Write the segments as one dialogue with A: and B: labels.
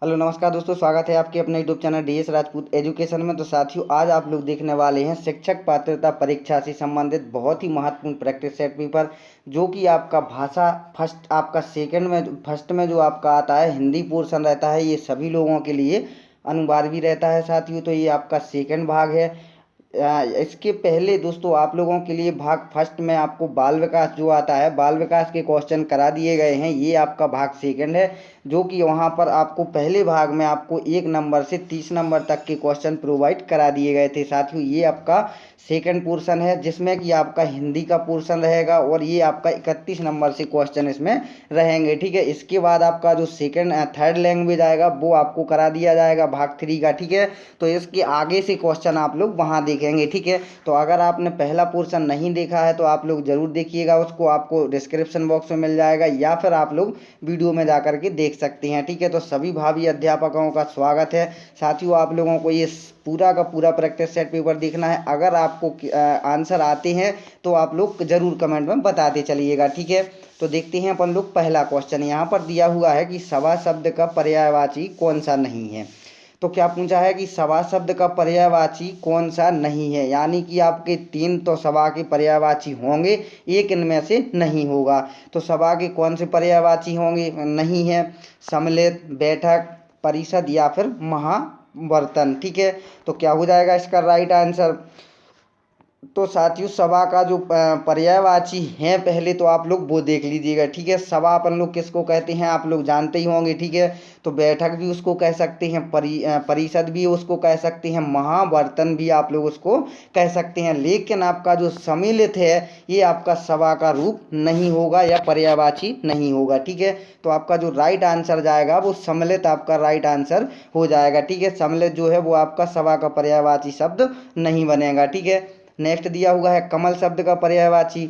A: Hello नमस्कार दोस्तों, स्वागत है आपके अपने YouTube channel DS Rajput education में। तो साथियों, आज आप लोग देखने वाले हैं शिक्षक पात्रता परीक्षा से संबंधित बहुत ही महत्वपूर्ण प्रैक्टिस सेट पेपर, जो कि आपका भाषा फर्स्ट, आपका सेकंड में फर्स्ट में जो आपका आता है हिंदी पोर्शन रहता है, ये सभी लोगों के लिए अनिवार्य भी रहता है साथियों। तो ये आपका सेकंड भाग है। इसके पहले दोस्तों आप लोगों के लिए भाग फर्स्ट में आपको बाल विकास जो आता है, बाल विकास के क्वेश्चन करा दिए गए हैं। ये आपका भाग सेकंड है, जो कि वहाँ पर आपको पहले भाग में आपको 1 नंबर से 30 नंबर तक के क्वेश्चन प्रोवाइड करा दिए गए थे साथियों। ये आपका सेकंड पोर्शन है, जिसमें कि आपका हिंदी का पोर्शन रहेगा और ये आपका 31 नंबर से क्वेश्चन इसमें रहेंगे। ठीक है, इसके बाद आपका जो सेकंड थर्ड लैंग्वेज आएगा वो आपको करा दिया जाएगा भाग 3 का। ठीक है, तो इसके आगे से क्वेश्चन आप लोग वहाँ देखेंगे। ठीक है, तो अगर आपने पहला पोर्शन नहीं देखा है तो आप लोग ज़रूर देखिएगा, उसको आपको डिस्क्रिप्शन बॉक्स में मिल जाएगा या फिर आप लोग वीडियो में जा करके देख सकते हैं। ठीक है, तो सभी भावी अध्यापकों का स्वागत है साथियों। आप लोगों को ये पूरा का पूरा प्रैक्टिस सेट पेपर देखना है। अगर आपको आंसर आते हैं तो आप लोग ज़रूर कमेंट में बताते चलिएगा। ठीक है, तो देखते हैं अपन लोग पहला क्वेश्चन। यहाँ पर दिया हुआ है कि सभा शब्द का पर्यायवाची कौन सा नहीं है। तो क्या पूछा है कि सभा शब्द का पर्यायवाची कौन सा नहीं है, यानी कि आपके 3 तो सभा के पर्यायवाची होंगे, एक इनमें से नहीं होगा। तो सभा के कौन से पर्यायवाची होंगे, नहीं है? सम्मिलित, बैठक, परिषद या फिर महावर्तन। ठीक है, तो क्या हो जाएगा इसका राइट आंसर? तो साथियों, सभा का जो पर्यायवाची हैं पहले तो आप लोग वो देख लीजिएगा। ठीक है, सभा अपन लोग किसको कहते हैं आप लोग जानते ही होंगे। ठीक है, तो बैठक भी उसको कह सकते हैं, परिषद भी उसको कह सकते हैं, महावर्तन भी आप लोग उसको कह सकते हैं। लेकिन आपका जो सम्मिलित है ये आपका सभा का रूप नहीं होगा या पर्यायवाची नहीं होगा। ठीक है, तो आपका जो राइट आंसर जाएगा वो सम्मिलित आपका राइट आंसर हो जाएगा। ठीक है, सम्मिलित जो है वो आपका सभा का पर्यायवाची शब्द नहीं बनेगा। ठीक है, नेक्स्ट दिया हुआ है कमल शब्द का पर्यायवाची।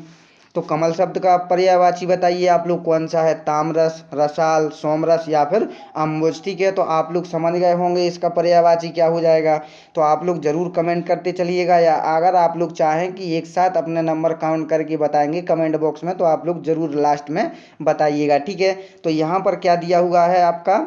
A: तो कमल शब्द का पर्यायवाची बताइए आप लोग कौन सा है? ताम्रस, रसाल, सोमरस या फिर अम्बुज। ठीक है, तो आप लोग समझ गए होंगे इसका पर्यायवाची क्या हो जाएगा। तो आप लोग ज़रूर कमेंट करते चलिएगा, या अगर आप लोग चाहें कि एक साथ अपने नंबर काउंट करके बताएंगे कमेंट बॉक्स में, तो आप लोग ज़रूर लास्ट में बताइएगा। ठीक है, तो यहाँ पर क्या दिया हुआ है आपका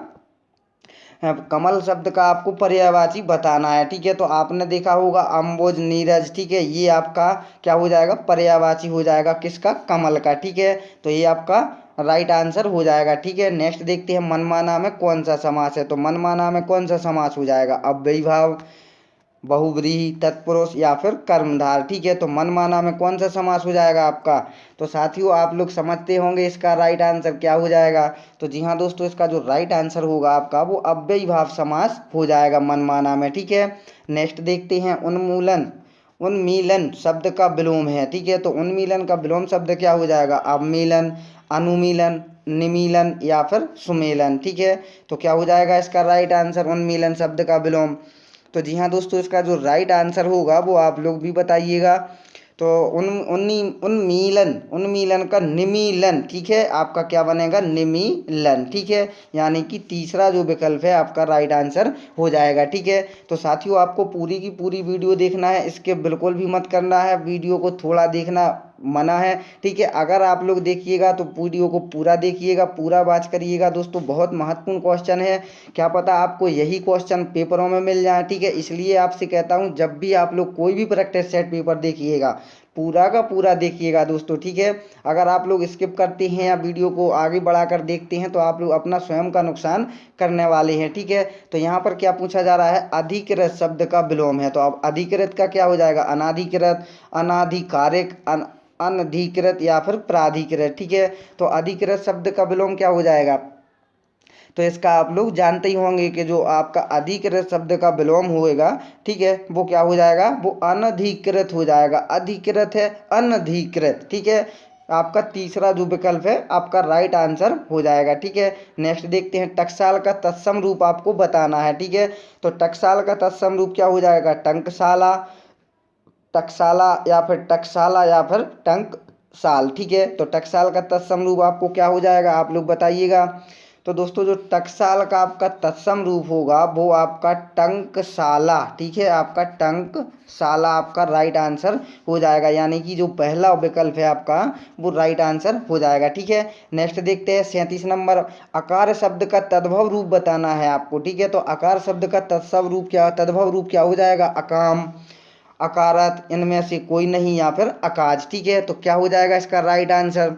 A: कमल शब्द का आपको पर्यायवाची बताना है। ठीक है, तो आपने देखा होगा अम्बुज, नीरज। ठीक है, ये आपका क्या हो जाएगा? पर्यायवाची हो जाएगा किसका? कमल का। ठीक है, तो ये आपका राइट आंसर हो जाएगा। ठीक है, नेक्स्ट देखते हैं मनमाना में कौन सा समास है। तो मनमाना में कौन सा समास हो जाएगा? अव्ययीभाव, बहुव्रीहि, तत्पुरुष या फिर कर्मधार। ठीक है, तो मनमाना में कौन सा समास हो जाएगा आपका? तो साथियों आप लोग समझते होंगे इसका राइट आंसर क्या हो जाएगा। तो जी हाँ दोस्तों, इसका जो राइट आंसर होगा आपका वो अव्ययीभाव समास हो जाएगा मनमाना में। ठीक है, नेक्स्ट देखते हैं उन्मूलन। उन्मीलन शब्द का विलोम है। ठीक है, तो उन्मीलन का विलोम शब्द क्या हो जाएगा? अवमीलन, अनुमीलन, निमीलन या फिर सुमेलन। ठीक है, तो क्या हो जाएगा इसका राइट आंसर उन्मीलन शब्द का विलोम? तो जी हाँ दोस्तों, इसका जो राइट आंसर होगा वो आप लोग भी बताइएगा। तो उन्मीलन, उन्मीलन का निमीलन। ठीक है, आपका क्या बनेगा? निमीलन। ठीक है, यानी कि तीसरा जो विकल्प है आपका राइट आंसर हो जाएगा। ठीक है, तो साथियों आपको पूरी की पूरी वीडियो देखना है, इसके बिल्कुल भी मत करना है, वीडियो को थोड़ा देखना मना है। ठीक है, अगर आप लोग देखिएगा तो वीडियो को पूरा देखिएगा, पूरा वॉच करिएगा दोस्तों, बहुत महत्वपूर्ण क्वेश्चन है। क्या पता आपको यही क्वेश्चन पेपरों में मिल जाए। ठीक है, इसलिए आपसे कहता हूँ जब भी आप लोग कोई भी प्रैक्टिस सेट पेपर देखिएगा पूरा का पूरा देखिएगा दोस्तों। ठीक है, अगर आप लोग स्किप करते हैं या वीडियो को आगे बढ़ाकर देखते हैं तो आप लोग अपना स्वयं का नुकसान करने वाले हैं। ठीक है, तो यहाँ पर क्या पूछा जा रहा है? अधिकृत शब्द का विलोम है। तो अब अधिकृत का क्या हो जाएगा? अनाधिकृत, अनाधिकारिक, अनधिकृत या फिर प्राधिकृत। ठीक है, तो अधिकृत शब्द का विलोम क्या हो जाएगा? तो इसका आप लोग जानते ही होंगे कि जो आपका अधिकृत शब्द का विलोम होएगा, ठीक है, वो क्या हो जाएगा? वो अनधिकृत हो जाएगा। अधिकृत है, अनधिकृत। ठीक है, आपका तीसरा जो विकल्प है आपका राइट आंसर हो जाएगा। ठीक है, नेक्स्ट देखते हैं टकसाल का तत्सम रूप आपको बताना है। ठीक है, तो टकसाल का तत्सम रूप क्या हो जाएगा? टंकशाला, टकसाला या फिर टकसाला या फिर टंकसाल। ठीक है, तो टकसाल का तत्सम रूप आपको क्या हो जाएगा? आप लोग बताइएगा। तो दोस्तों जो टकसाल का आपका तत्सम रूप होगा वो आपका टंकशाला, ठीक है, आपका टंकशाला आपका राइट आंसर हो जाएगा, यानी कि जो पहला विकल्प है आपका वो राइट आंसर हो जाएगा, ठीक है। नेक्स्ट देखते हैं 37 नंबर, अकार शब्द का तद्भव रूप बताना है आपको, ठीक है। तो अकार शब्द का तद्भव रूप क्या हो जाएगा, अकाम, अकारत, इनमें से कोई नहीं, या फिर अकाज, ठीक है। तो क्या हो जाएगा इसका राइट आंसर।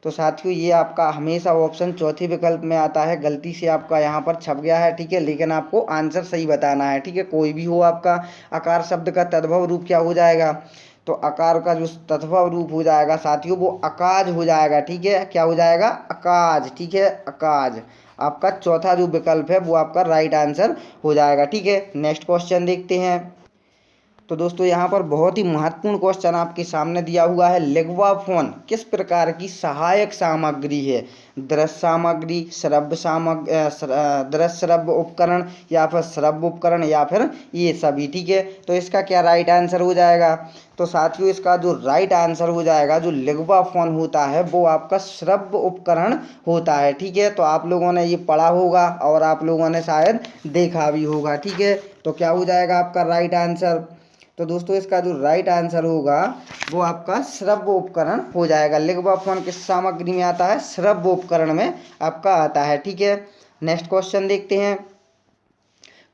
A: तो साथियों ये आपका हमेशा ऑप्शन चौथे विकल्प में आता है, गलती से आपका यहाँ पर छप गया है, ठीक है, लेकिन आपको आंसर सही बताना है, ठीक है, कोई भी हो आपका। आकार शब्द का तद्भव रूप क्या हो जाएगा, तो आकार का जो तद्भव रूप हो जाएगा साथियों वो अकाज हो जाएगा, ठीक है, क्या हो जाएगा, अकाज, ठीक है, अकाज। आपका चौथा जो विकल्प है वो आपका राइट आंसर हो जाएगा, ठीक है। नेक्स्ट क्वेश्चन देखते हैं। तो दोस्तों यहाँ पर बहुत ही महत्वपूर्ण क्वेश्चन आपके सामने दिया हुआ है, लिगवा फोन किस प्रकार की सहायक सामग्री है, दृश्य सामग्री, दृश्य श्रव्य उपकरण, या फिर श्रव्य उपकरण, या फिर ये सभी, ठीक है। तो इसका क्या राइट आंसर हो जाएगा। तो साथियों इसका जो राइट आंसर हो जाएगा, जो लिगवा फोन होता है वो आपका श्रव्य उपकरण होता है, ठीक है। तो आप लोगों ने ये पढ़ा होगा और आप लोगों ने शायद देखा भी होगा, ठीक है। तो क्या हो जाएगा आपका राइट आंसर। तो दोस्तों इसका जो राइट आंसर होगा वो आपका श्रव्य उपकरण हो जाएगा। लिगवा फोन किस सामग्री में आता है, श्रव्य उपकरण में आपका आता है, ठीक है। नेक्स्ट क्वेश्चन देखते हैं,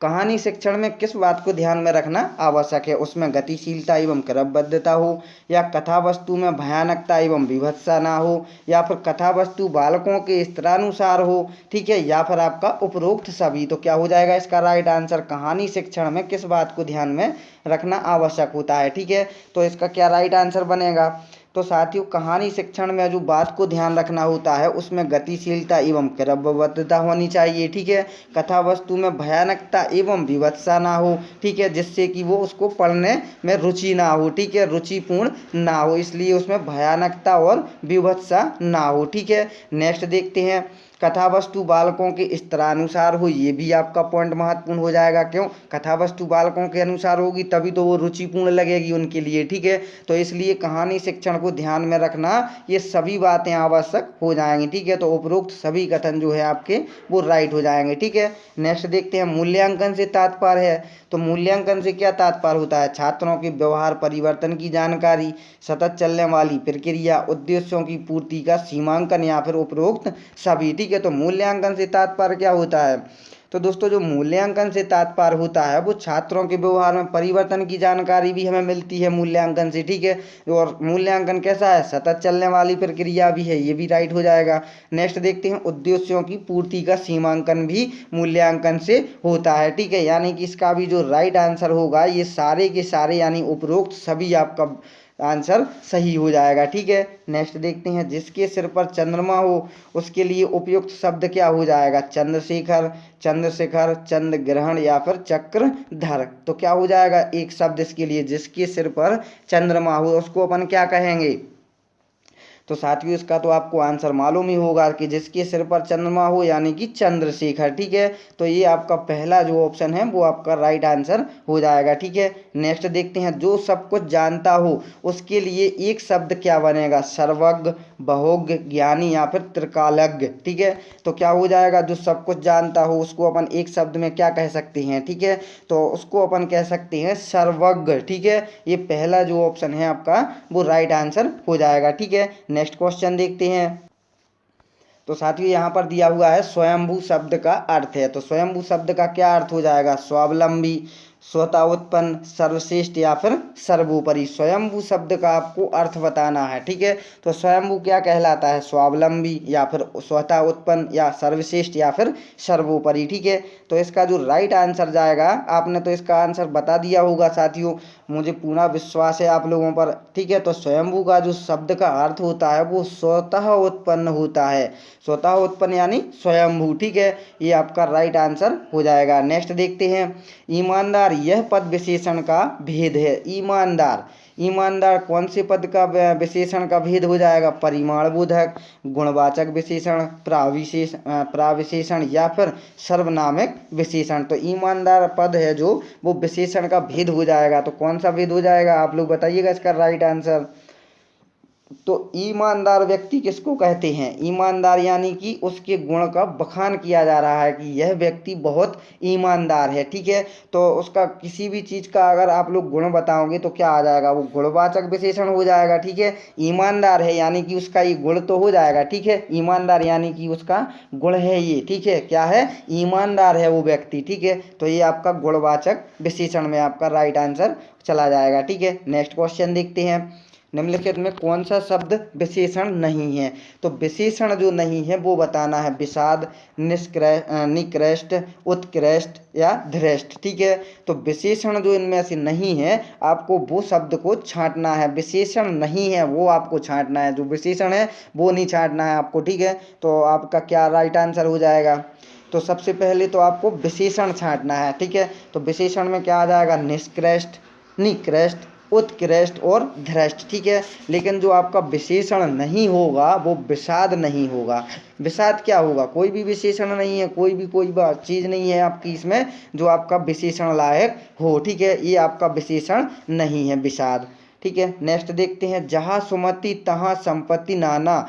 A: कहानी शिक्षण में किस बात को ध्यान में रखना आवश्यक है, उसमें गतिशीलता एवं क्रमबद्धता हो, या कथा वस्तु में भयानकता एवं विभत्सा ना हो, या फिर कथा वस्तु बालकों के स्तरानुसार हो, ठीक है, या फिर आपका उपरोक्त सभी। तो क्या हो जाएगा इसका राइट आंसर, कहानी शिक्षण में किस बात को ध्यान में रखना आवश्यक होता है, ठीक है। तो इसका क्या राइट आंसर बनेगा। तो साथियों कहानी शिक्षण में जो बात को ध्यान रखना होता है उसमें गतिशीलता एवं क्रमबद्धता होनी चाहिए, ठीक है। कथा वस्तु में भयानकता एवं विभत्सा ना हो, ठीक है, जिससे कि वो उसको पढ़ने में रुचि ना हो, ठीक है, रुचिपूर्ण ना हो, इसलिए उसमें भयानकता और विभत्सा ना हो, ठीक है। नेक्स्ट देखते हैं, कथा वस्तु बालकों के स्तरानुसार हो, ये भी आपका पॉइंट महत्वपूर्ण हो जाएगा, क्यों, कथा वस्तु बालकों के अनुसार होगी तभी तो वो रुचिपूर्ण लगेगी उनके लिए, ठीक है। तो इसलिए कहानी शिक्षण को ध्यान में रखना ये सभी बातें आवश्यक हो जाएंगी, ठीक है। तो उपरोक्त सभी कथन जो है आपके वो राइट हो जाएंगे, ठीक है। नेक्स्ट देखते हैं, मूल्यांकन से तात्पर्य है। तो मूल्यांकन से क्या तात्पर्य होता है, छात्रों के व्यवहार परिवर्तन की जानकारी, सतत चलने वाली प्रक्रिया, उद्देश्यों की पूर्ति का सीमांकन, या फिर उपरोक्त सभी, ठीक है। तो मूल्यांकन से तात्पर्य क्या होता है। तो दोस्तों जो मूल्यांकन से तात्पर्य होता है वो छात्रों के व्यवहार में परिवर्तन की जानकारी भी हमें मिलती है मूल्यांकन से, ठीक है। और मूल्यांकन कैसा है, सतत चलने वाली प्रक्रिया भी है, ये भी राइट हो जाएगा। नेक्स्ट देखते हैं, उद्देश्यों की पूर्ति का सीमांकन भी मूल्यांकन से होता है, ठीक है। यानी कि इसका भी जो राइट आंसर होगा ये सारे के सारे यानी उपरोक्त सभी आपका आंसर सही हो जाएगा, ठीक है। नेक्स्ट देखते हैं, जिसके सिर पर चंद्रमा हो उसके लिए उपयुक्त शब्द क्या हो जाएगा, चंद्रशेखर, चंद्रशिखर, चंद्र ग्रहण, या फिर चक्रधर। तो क्या हो जाएगा एक शब्द इसके लिए, जिसके सिर पर चंद्रमा हो उसको अपन क्या कहेंगे। तो साथियों इसका तो आपको आंसर मालूम ही होगा कि जिसके सिर पर चंद्रमा हो यानी कि चंद्रशेखर, ठीक है। तो ये आपका पहला जो ऑप्शन है वो आपका राइट आंसर हो जाएगा, ठीक है। नेक्स्ट देखते हैं, जो सब कुछ जानता हो उसके लिए एक शब्द क्या बनेगा, सर्वज्ञ, बहुज्ञ, ज्ञानी, या फिर त्रिकालज्ञ, ठीक है। तो क्या हो जाएगा, जो सब कुछ जानता हो उसको अपन एक शब्द में क्या कह सकते हैं, ठीक है। तो उसको अपन कह सकते हैं सर्वज्ञ, ठीक है। ये पहला जो ऑप्शन है आपका वो राइट आंसर हो जाएगा, ठीक है। नेक्स्ट क्वेश्चन देखते हैं। तो साथियों यहाँ पर दिया हुआ है स्वयंभू शब्द का अर्थ है। तो स्वयंभू शब्द का क्या अर्थ हो जाएगा, स्वावलंबी, स्वतः उत्पन्न, सर्वश्रेष्ठ, या फिर सर्वोपरि। स्वयंभू शब्द का आपको अर्थ बताना है, ठीक है। तो स्वयंभू क्या कहलाता है, स्वावलंबी, या फिर स्वतः उत्पन्न, या सर्वश्रेष्ठ, या फिर सर्वोपरि, ठीक है। तो इसका जो राइट आंसर जाएगा, आपने तो इसका आंसर बता दिया होगा साथियों, मुझे पूरा विश्वास है आप लोगों पर, ठीक है। तो स्वयंभू का जो शब्द का अर्थ होता है वो स्वतः उत्पन्न होता है, स्वतः उत्पन्न यानी स्वयंभू, ठीक है। ये आपका राइट आंसर हो जाएगा। नेक्स्ट देखते हैं, ईमानदार यह पद विशेषण का भेद है। ईमानदार, ईमानदार कौन से पद का विशेषण का भेद हो जाएगा, परिमाण बोधक, गुणवाचक विशेषण, प्राविशेषण, या फिर सर्वनामिक विशेषण। तो ईमानदार पद है जो वो विशेषण का भेद हो जाएगा। तो कौन सा भेद हो जाएगा आप लोग बताइएगा इसका राइट आंसर। तो ईमानदार व्यक्ति किसको कहते हैं? ईमानदार यानी कि उसके गुण का बखान किया जा रहा है कि यह व्यक्ति बहुत ईमानदार है। ठीक है, तो उसका किसी भी चीज़ का अगर आप लोग गुण बताओगे तो क्या आ जाएगा? वो गुणवाचक विशेषण हो जाएगा। ठीक है, ईमानदार है यानी कि उसका ये गुण तो हो जाएगा। ठीक है, ईमानदार यानी कि उसका गुण है ये। ठीक है, क्या है? ईमानदार है वो व्यक्ति। ठीक है, तो ये आपका गुणवाचक विशेषण में आपका राइट आंसर चला जाएगा। ठीक है, नेक्स्ट क्वेश्चन देखते हैं। निम्नलिखित में कौन सा शब्द विशेषण नहीं है? तो विशेषण जो नहीं है वो बताना है। विषाद, निकृष्ट, उत्कृष्ट या धृष्ट। ठीक है, तो विशेषण जो इनमें से नहीं है आपको वो शब्द को छांटना है। विशेषण नहीं है वो आपको छांटना है, जो विशेषण है वो नहीं छांटना है आपको। ठीक है, तो आपका क्या राइट आंसर हो जाएगा? तो सबसे पहले तो आपको विशेषण छांटना है। ठीक है, तो विशेषण में क्या आ जाएगा? निष्कृष्ट, निकृष्ट, उत्कृष्ट और धृष्ट। ठीक है, लेकिन जो आपका विशेषण नहीं होगा वो विषाद नहीं होगा। विषाद क्या होगा? कोई भी विशेषण नहीं है, कोई चीज़ नहीं है आपकी इसमें जो आपका विशेषण लायक हो। ठीक है, ये आपका विशेषण नहीं है विषाद। ठीक है, नेक्स्ट देखते हैं। जहाँ सुमति तहाँ संपत्ति नाना,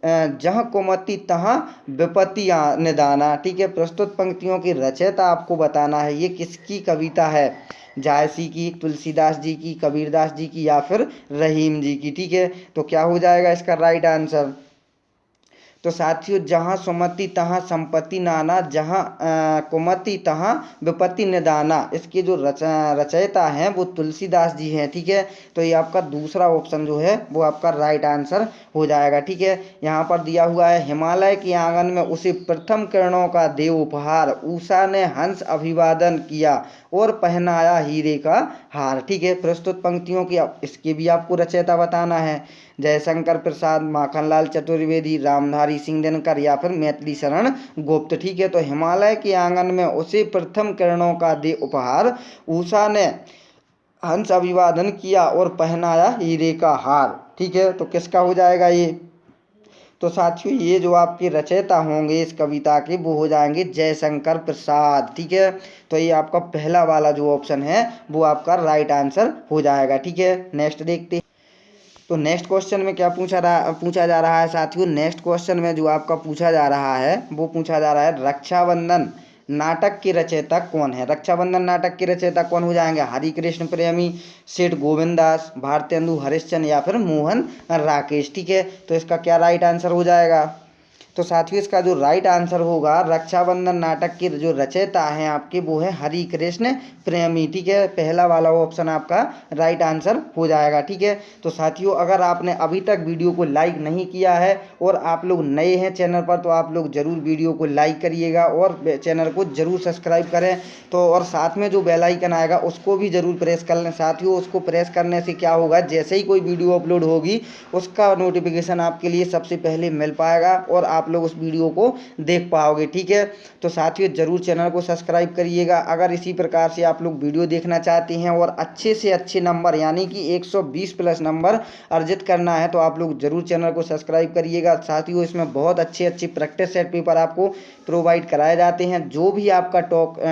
A: जहाँ कुमति तहाँ विपत्ति निदाना। ठीक है, प्रस्तुत पंक्तियों की रचयिता आपको बताना है। ये किसकी कविता है? जायसी की, तुलसीदास जी की, कबीरदास जी की या फिर रहीम जी की। ठीक है, तो क्या हो जाएगा इसका राइट आंसर? तो साथियों, जहाँ सुमति तहाँ संपत्ति नाना, जहाँ कुमति तहाँ विपत्ति निदाना, इसके जो रचयिता हैं वो तुलसीदास जी हैं। ठीक है, तो ये आपका दूसरा ऑप्शन जो है वो आपका राइट आंसर हो जाएगा। ठीक है, यहाँ पर दिया हुआ है। हिमालय के आंगन में उसे प्रथम किरणों का देव उपहार, उषा ने हंस अभिवादन किया और पहनाया हीरे का हार। ठीक है, प्रस्तुत पंक्तियों की इसके भी आपको रचयिता बताना है। जयशंकर प्रसाद, माखनलाल चतुर्वेदी, रामधारी सिंह दिनकर या फिर मैथिली शरण गुप्त। ठीक है, तो हिमालय के आंगन में उसे प्रथम किरणों का दे उपहार, उषा ने हंस अभिवादन किया और पहनाया हीरे का हार। ठीक है, तो किसका हो जाएगा ये? तो साथियों, ये जो आपके रचयिता होंगे इस कविता के वो हो जाएंगे जयशंकर प्रसाद। ठीक है, तो ये आपका पहला वाला जो ऑप्शन है वो आपका राइट आंसर हो जाएगा। ठीक है, नेक्स्ट देखते हैं। तो नेक्स्ट क्वेश्चन में क्या पूछा जा रहा है साथियों? नेक्स्ट क्वेश्चन में जो आपका पूछा जा रहा है वो पूछा जा रहा है रक्षाबंधन नाटक के रचयिता कौन है? रक्षाबंधन नाटक के रचयिता कौन हो जाएंगे? हरिकृष्ण प्रेमी, सेठ गोविंदास, भारतेंदु हरिश्चंद्र या फिर मोहन राकेश। ठीक है, तो इसका क्या राइट आंसर हो जाएगा? तो साथियों, इसका जो राइट आंसर होगा, रक्षाबंधन नाटक के जो रचयिता हैं आपके वो है हरिकृष्ण प्रेमी। ठीक है, पहला वाला ऑप्शन आपका राइट आंसर हो जाएगा। ठीक है, तो साथियों, अगर आपने अभी तक वीडियो को लाइक नहीं किया है और आप लोग नए हैं चैनल पर तो आप लोग ज़रूर वीडियो को लाइक करिएगा और चैनल को ज़रूर सब्सक्राइब करें। तो और साथ में जो बेल आइकन आएगा उसको भी ज़रूर प्रेस कर लें साथियों। उसको प्रेस करने से क्या होगा, जैसे ही कोई वीडियो अपलोड होगी उसका नोटिफिकेशन आपके लिए सबसे पहले मिल पाएगा और आप लोग उस वीडियो को देख पाओगे। ठीक है, तो साथियों ज़रूर चैनल को सब्सक्राइब करिएगा। अगर इसी प्रकार से आप लोग वीडियो देखना चाहते हैं और अच्छे से अच्छे नंबर यानी कि 120 प्लस नंबर अर्जित करना है तो आप लोग ज़रूर चैनल को सब्सक्राइब करिएगा। साथियों, इसमें बहुत अच्छे अच्छे प्रैक्टिस सेट पेपर आपको प्रोवाइड कराए जाते हैं। जो भी आपका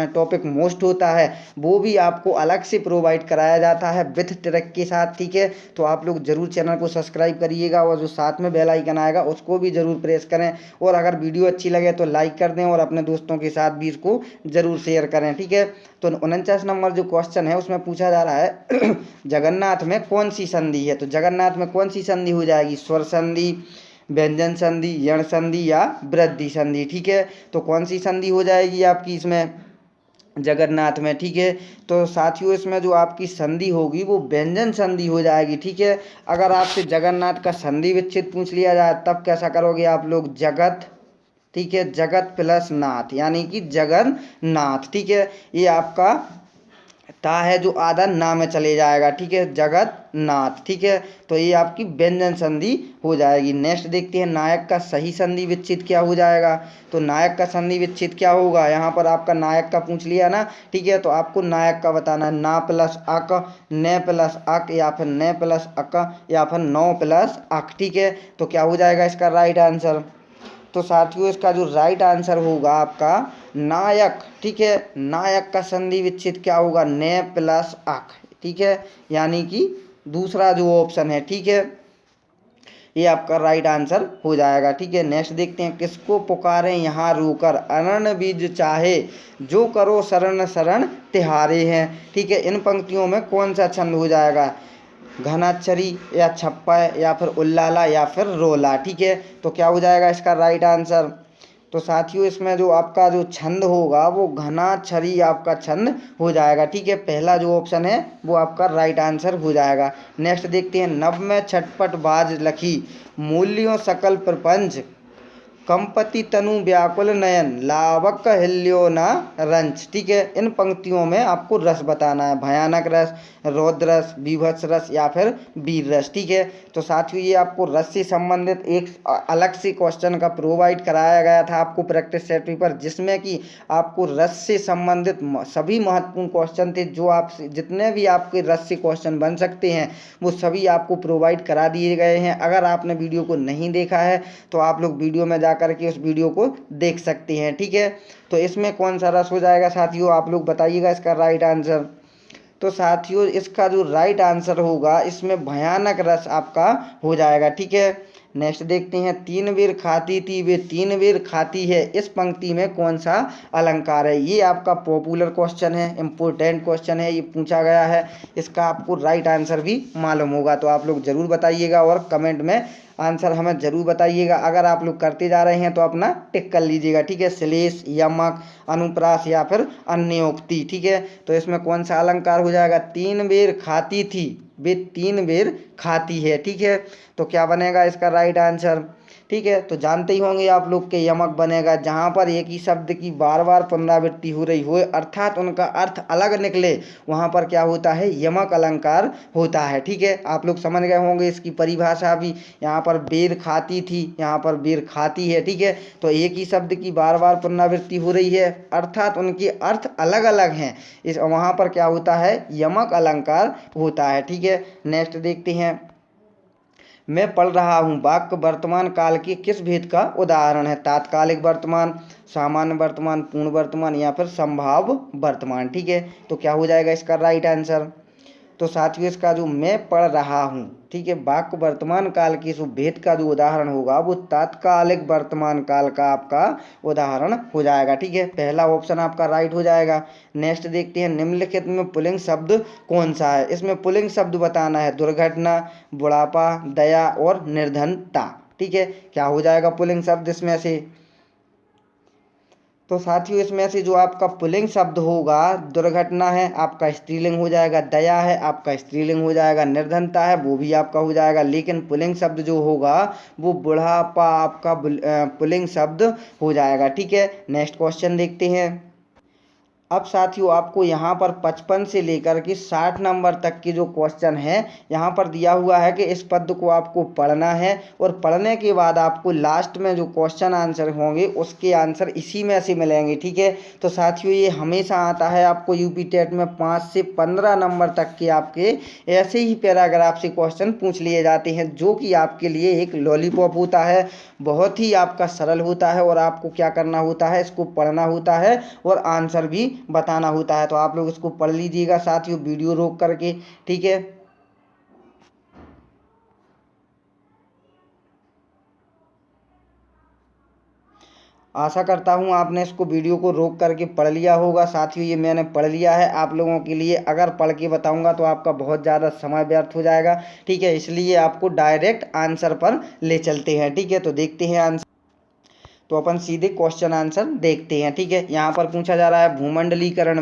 A: टॉपिक मोस्ट होता है वो भी आपको अलग से प्रोवाइड कराया जाता है विथ ट्रैक के साथ। ठीक है, तो आप लोग ज़रूर चैनल को सब्सक्राइब करिएगा और जो साथ में बेल आइकन आएगा उसको भी ज़रूर प्रेस करें और अगर वीडियो अच्छी लगे तो लाइक कर दें और अपने दोस्तों के साथ भी इसको ज़रूर शेयर करें। ठीक है, तो 49 नंबर जो क्वेश्चन है उसमें पूछा जा रहा है जगन्नाथ में कौन सी संधि है? तो जगन्नाथ में कौन सी संधि हो जाएगी? स्वर संधि, व्यंजन संधि, यण संधि या वृद्धि संधि। ठीक है, तो कौन सी संधि हो जाएगी आपकी इसमें जगन्नाथ में? ठीक है, तो साथियों, इसमें जो आपकी संधि होगी वो व्यंजन संधि हो जाएगी। ठीक है, अगर आपसे जगन्नाथ का संधि विच्छेद पूछ लिया जाए तब कैसा करोगे आप लोग? जगत, ठीक है, जगत प्लस नाथ यानी कि जगन्नाथ। ठीक है, ये आपका ता है जो आधा ना में चले जाएगा। ठीक है, जगत नाथ। ठीक है, तो ये आपकी व्यंजन संधि हो जाएगी। नेक्स्ट देखते हैं नायक का सही संधि विच्छेद क्या हो जाएगा? तो नायक का संधि विच्छेद क्या होगा? यहाँ पर आपका नायक का पूछ लिया ना। ठीक है, तो आपको नायक का बताना है। ना प्लस अक, न प्लस अक या फिर न प्लस अक या फिर नौ प्लस अक। ठीक है, तो क्या हो जाएगा इसका राइट आंसर? तो साथियों, इसका जो राइट आंसर होगा आपका नायक। ठीक है, नायक का संधि विच्छेद क्या होगा? ने प्लस अक। ठीक है, यानी कि दूसरा जो ऑप्शन है। ठीक है, ये आपका राइट आंसर हो जाएगा। ठीक है, नेक्स्ट देखते हैं, किसको पुकारें यहाँ रोकर, अनन बीज चाहे जो करो शरण शरण तिहारे हैं। ठीक है, इन पंक्तियों में कौन सा छंद हो जाएगा, घनाक्षरी या छप्पा या फिर उल्लाला या फिर रोला। ठीक है, तो क्या हो जाएगा इसका राइट आंसर। तो साथियों इसमें जो आपका जो छंद होगा वो घनाक्षरी आपका छंद हो जाएगा। ठीक है, पहला जो ऑप्शन है वो आपका राइट आंसर हो जाएगा। नेक्स्ट देखते हैं, नभ में छटपट बाज लखी मूल्यों सकल प्रपंच कंपति तनु व्याकुल नयन लावक हिल्यो न रंच। ठीक है, इन पंक्तियों में आपको रस बताना है, भयानक रस, रौद्र रस, बीभत्स रस या फिर वीर रस। ठीक है, तो साथियों ये आपको रस से संबंधित एक अलग से क्वेश्चन का प्रोवाइड कराया गया था आपको प्रैक्टिस सेट पेपर, जिसमें कि आपको रस से संबंधित सभी महत्वपूर्ण क्वेश्चन थे, जो आप जितने भी आपके रस से क्वेश्चन बन सकते हैं वो सभी आपको प्रोवाइड करा दिए गए हैं। अगर आपने वीडियो को नहीं देखा है तो आप लोग वीडियो में जा करके उस वीडियो को देख सकते हैं। ठीक है, तो इसमें कौन सा रस हो जाएगा साथियों, आप लोग बताइएगा इसका राइट आंसर। तो साथियों इसका जो राइट आंसर होगा इसमें भयानक रस आपका हो जाएगा। ठीक है, नेक्स्ट देखते हैं, तीन बेर खाती थी वे तीन बेर खाती है, इस पंक्ति में कौन सा अलंकार है। ये आपका पॉपुलर क्वेश्चन है, इंपॉर्टेंट क्वेश्चन है, ये पूछा गया है, इसका आपको राइट आंसर भी मालूम होगा तो आप लोग ज़रूर बताइएगा और कमेंट में आंसर हमें ज़रूर बताइएगा। अगर आप लोग करते जा रहे हैं तो अपना टिक कर लीजिएगा। ठीक है, श्लेष, यमक, अनुप्रास या फिर अन्योक्ति। ठीक है, तो इसमें कौन सा अलंकार हो जाएगा, तीन बेर खाती थी वे तीन बेर खाती है। ठीक है, तो क्या बनेगा इसका राइट आंसर। ठीक है, तो जानते ही होंगे आप लोग के यमक बनेगा, जहाँ पर एक ही शब्द की बार बार पुनरावृत्ति हो रही हो अर्थात उनका अर्थ अलग निकले, वहाँ पर क्या होता है, यमक अलंकार होता है। ठीक है, आप लोग समझ गए होंगे इसकी परिभाषा भी, यहाँ पर बेर खाती थी, यहाँ पर बेर खाती है। ठीक है, तो एक ही शब्द की बार बार पुनरावृत्ति हो रही है अर्थात उनके अर्थ अलग अलग हैं, इस वहाँ पर क्या होता है, यमक अलंकार होता है। ठीक है, नेक्स्ट देखते हैं, मैं पढ़ रहा हूँ वाक्य वर्तमान काल के किस भेद का उदाहरण है, तात्कालिक वर्तमान, सामान्य वर्तमान, पूर्ण वर्तमान या फिर संभाव्य वर्तमान। ठीक है, तो क्या हो जाएगा इसका राइट आंसर। तो साथियों इसका जो मैं पढ़ रहा हूँ, ठीक है, वाक्य वर्तमान काल के जो भेद का जो उदाहरण होगा वो तात्कालिक वर्तमान काल का आपका उदाहरण हो जाएगा। ठीक है, पहला ऑप्शन आपका राइट हो जाएगा। नेक्स्ट देखते हैं, निम्नलिखित में पुल्लिंग शब्द कौन सा है, इसमें पुल्लिंग शब्द बताना है, दुर्घटना, बुढ़ापा, दया और निर्धनता। ठीक है, क्या हो जाएगा पुल्लिंग शब्द इसमें से। तो साथियों इसमें से जो आपका पुल्लिंग शब्द होगा, दुर्घटना है आपका स्त्रीलिंग हो जाएगा, दया है आपका स्त्रीलिंग हो जाएगा, निर्धनता है वो भी आपका हो जाएगा, लेकिन पुल्लिंग शब्द जो होगा वो बुढ़ापा आपका पुल्लिंग शब्द हो जाएगा। ठीक है, नेक्स्ट क्वेश्चन देखते हैं। अब साथियों आपको यहाँ पर 55 से लेकर के 60 नंबर तक की जो क्वेश्चन है यहाँ पर दिया हुआ है कि इस पद को आपको पढ़ना है और पढ़ने के बाद आपको लास्ट में जो क्वेश्चन आंसर होंगे उसके आंसर इसी में से मिलेंगे। ठीक है, तो साथियों ये हमेशा आता है आपको यूपी टेट में 5 से 15 नंबर तक के आपके ऐसे ही पैराग्राफ से क्वेश्चन पूछ लिए जाते हैं, जो कि आपके लिए एक लॉलीपॉप होता है, बहुत ही आपका सरल होता है और आपको क्या करना होता है, इसको पढ़ना होता है और आंसर भी बताना होता है। तो आप लोग इसको पढ़ लीजिएगा साथियों वीडियो रोक करके। ठीक है, आशा करता हूँ आपने इसको वीडियो को रोक करके पढ़ लिया होगा। साथियों ये मैंने पढ़ लिया है आप लोगों के लिए, अगर पढ़ के बताऊंगा तो आपका बहुत ज़्यादा समय व्यर्थ हो जाएगा। ठीक है, इसलिए आपको डायरेक्ट आंसर पर ले चलते हैं। ठीक है, तो देखते हैं आंसर, तो अपन सीधे क्वेश्चन आंसर देखते हैं। ठीक है, यहाँ पर पूछा जा रहा है भूमंडलीकरण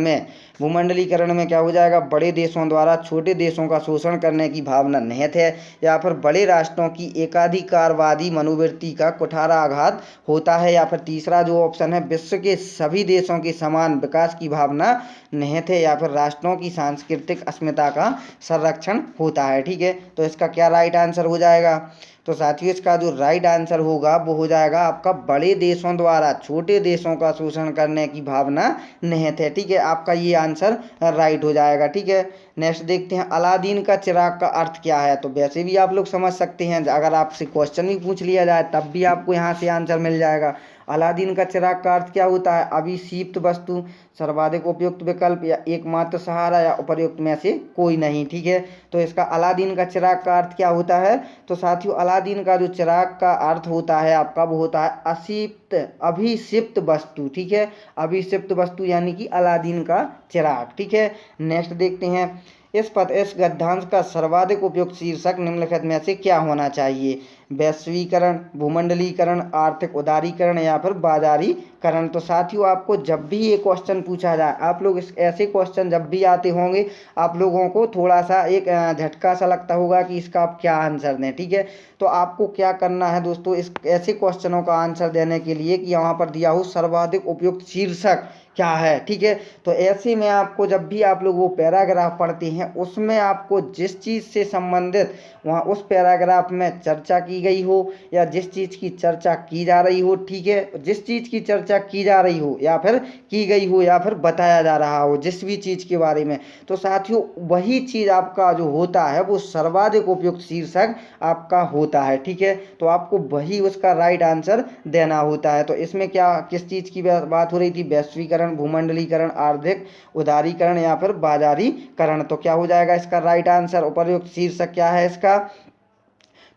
A: में क्या हो जाएगा, बड़े देशों द्वारा छोटे देशों का शोषण करने की भावना निहित है या फिर बड़े राष्ट्रों की एकाधिकारवादी मनोवृत्ति का कुठाराघात होता है, या फिर तीसरा जो ऑप्शन है विश्व के सभी देशों के समान विकास की भावना निहित है, या फिर राष्ट्रों की सांस्कृतिक अस्मिता का संरक्षण होता है। ठीक है, तो इसका क्या राइट आंसर हो जाएगा। तो साथियों इसका जो राइट आंसर होगा वो हो जाएगा आपका बड़े देशों द्वारा छोटे देशों का शोषण करने की भावना निहित है। ठीक है, आपका ये आंसर राइट हो जाएगा। ठीक है, नेक्स्ट देखते हैं, अलादीन का चिराग का अर्थ क्या है। तो वैसे भी आप लोग समझ सकते हैं, अगर आपसे क्वेश्चन भी पूछ लिया जाए तब भी आपको यहाँ से आंसर मिल जाएगा। अलादीन का चिराग का अर्थ क्या होता है? अभिषिप्त वस्तु, सर्वाधिक उपयुक्त विकल्प, या एकमात्र सहारा, या उपर्युक्त में से कोई नहीं। ठीक है, तो इसका अलादीन का चिराग का अर्थ क्या होता है? तो साथियों अलादीन का जो चिराग का अर्थ होता है आपका, वो होता है असिप्त अभिषिप्त वस्तु। ठीक है, अभिषिप्त वस्तु यानी कि अलादीन का चिराग। ठीक है, नेक्स्ट देखते हैं, इस गद्यांश का सर्वाधिक उपयुक्त शीर्षक निम्नलिखित में से क्या होना चाहिए? वैश्वीकरण, भूमंडलीकरण, आर्थिक उदारीकरण, या फिर बाजारीकरण। तो साथियों आपको जब भी ये क्वेश्चन पूछा जाए, आप लोग इस ऐसे क्वेश्चन जब भी आते होंगे, आप लोगों को थोड़ा सा एक झटका सा लगता होगा कि इसका आप क्या आंसर दें। ठीक है, तो आपको क्या करना है दोस्तों, इस ऐसे क्वेश्चनों का आंसर देने के लिए कि यहाँ पर दिया हो सर्वाधिक उपयुक्त शीर्षक क्या है। ठीक है, तो ऐसे में आपको जब भी आप लोग वो पैराग्राफ पढ़ते हैं, उसमें आपको जिस चीज़ से संबंधित वहाँ उस पैराग्राफ में चर्चा की गई हो, या जिस चीज़ की चर्चा की जा रही हो, ठीक है, जिस चीज़ की चर्चा की जा रही हो या फिर की गई हो या फिर बताया जा रहा हो जिस भी चीज़ के बारे में, तो साथियों वही चीज़ आपका जो होता है वो सर्वाधिक उपयुक्त शीर्षक आपका होता है। ठीक है, तो आपको वही उसका राइट आंसर देना होता है। तो इसमें क्या किस चीज़ की बात हो रही थी? वैश्वीकरण, भूमंडलीकरण, आर्थिक उदारीकरण, या फिर बाजारीकरण। तो क्या हो जाएगा इसका राइट आंसर? उपयुक्त शीर्षक क्या है इसका?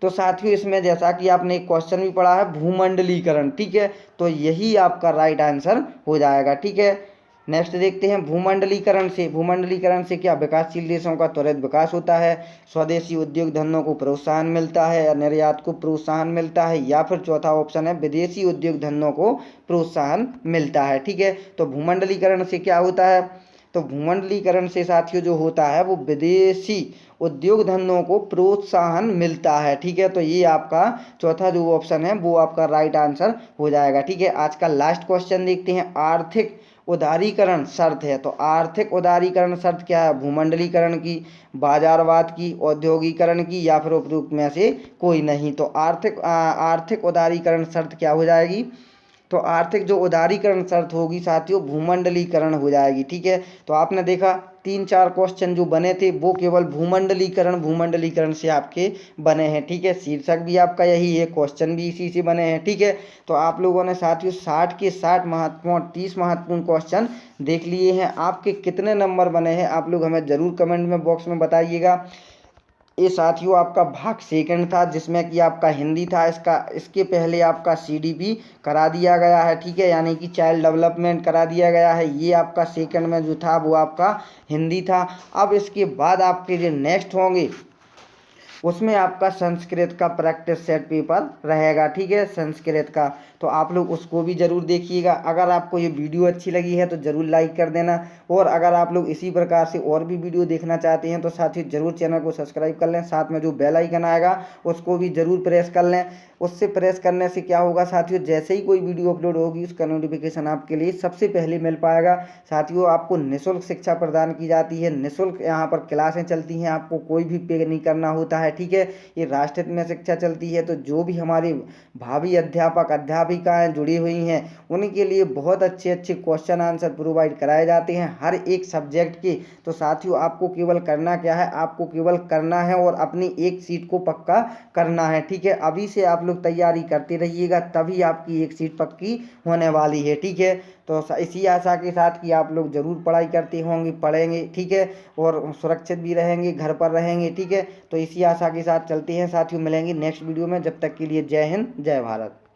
A: तो साथियों इसमें जैसा कि आपने एक क्वेश्चन भी पढ़ा है भूमंडलीकरण। ठीक है, तो यही आपका राइट आंसर हो जाएगा। ठीक है, नेक्स्ट देखते हैं, भूमंडलीकरण से क्या विकासशील देशों का त्वरित विकास होता है, स्वदेशी उद्योग धंधों को प्रोत्साहन मिलता है, या निर्यात को प्रोत्साहन मिलता है, या फिर चौथा ऑप्शन है विदेशी उद्योग धंधों को प्रोत्साहन मिलता है। ठीक है, तो भूमंडलीकरण से क्या होता है? तो भूमंडलीकरण से साथियों जो होता है वो विदेशी उद्योग धंधों को प्रोत्साहन मिलता है। ठीक है, तो ये आपका चौथा जो ऑप्शन है वो आपका राइट आंसर हो जाएगा। ठीक है, आज का लास्ट क्वेश्चन देखते हैं, आर्थिक उदारीकरण शर्त है। तो आर्थिक उदारीकरण शर्त क्या है? भूमंडलीकरण की, बाजारवाद की, औद्योगिकरण की, या फिर उपयुक्त में से कोई नहीं। तो आर्थिक उदारीकरण शर्त क्या हो जाएगी? तो आर्थिक जो उदारीकरण शर्त होगी साथियों भूमंडलीकरण हो जाएगी। ठीक है, तो आपने देखा 3-4 क्वेश्चन जो बने थे वो केवल भूमंडलीकरण से आपके बने हैं। ठीक है, शीर्षक भी आपका यही है, क्वेश्चन भी इसी से बने हैं। ठीक है, तो आप लोगों ने साथियों 60 के 60 महत्वपूर्ण 30 महत्वपूर्ण क्वेश्चन देख लिए हैं। आपके कितने नंबर बने हैं आप लोग हमें ज़रूर कमेंट में बॉक्स में बताइएगा। ये साथियों आपका भाग सेकंड था जिसमें कि आपका हिंदी था, इसके पहले आपका सीडीपी करा दिया गया है। ठीक है, यानी कि चाइल्ड डेवलपमेंट करा दिया गया है। ये आपका सेकंड में जो था वो आपका हिंदी था। अब इसके बाद आपके जो नेक्स्ट होंगे उसमें आपका संस्कृत का प्रैक्टिस सेट पेपर रहेगा। ठीक है, संस्कृत का, तो आप लोग उसको भी ज़रूर देखिएगा। अगर आपको ये वीडियो अच्छी लगी है तो ज़रूर लाइक कर देना, और अगर आप लोग इसी प्रकार से और भी वीडियो देखना चाहते हैं तो साथियों ज़रूर चैनल को सब्सक्राइब कर लें, साथ में जो बेल आइकन आएगा उसको भी ज़रूर प्रेस कर लें। उससे प्रेस करने से क्या होगा साथियों, जैसे ही कोई वीडियो अपलोड होगी उसका नोटिफिकेशन आपके लिए सबसे पहले मिल पाएगा। साथियों आपको निःशुल्क शिक्षा प्रदान की जाती है, निःशुल्क यहाँ पर क्लासें चलती हैं, आपको कोई भी पे नहीं करना होता है। ठीक है, ये राष्ट्रहित में शिक्षा चलती है, तो जो भी हमारे भावी अध्यापक अध्यापिकाएं जुड़ी हुई हैं उनके लिए बहुत अच्छे अच्छे क्वेश्चन आंसर प्रोवाइड कराए जाते हैं हर एक सब्जेक्ट के। तो साथियों आपको केवल करना क्या है, आपको केवल करना है और अपनी एक सीट को पक्का करना है। ठीक है, अभी से आप लोग तैयारी करते रहिएगा, तभी आपकी एक सीट पक्की होने वाली है। ठीक है, तो इसी आशा के साथ कि आप लोग ज़रूर पढ़ाई करते होंगे, पढ़ेंगे। ठीक है, और सुरक्षित भी रहेंगे, घर पर रहेंगे। ठीक है, तो इसी आशा के साथ चलते हैं साथियों, मिलेंगे नेक्स्ट वीडियो में। जब तक के लिए जय हिंद, जय भारत।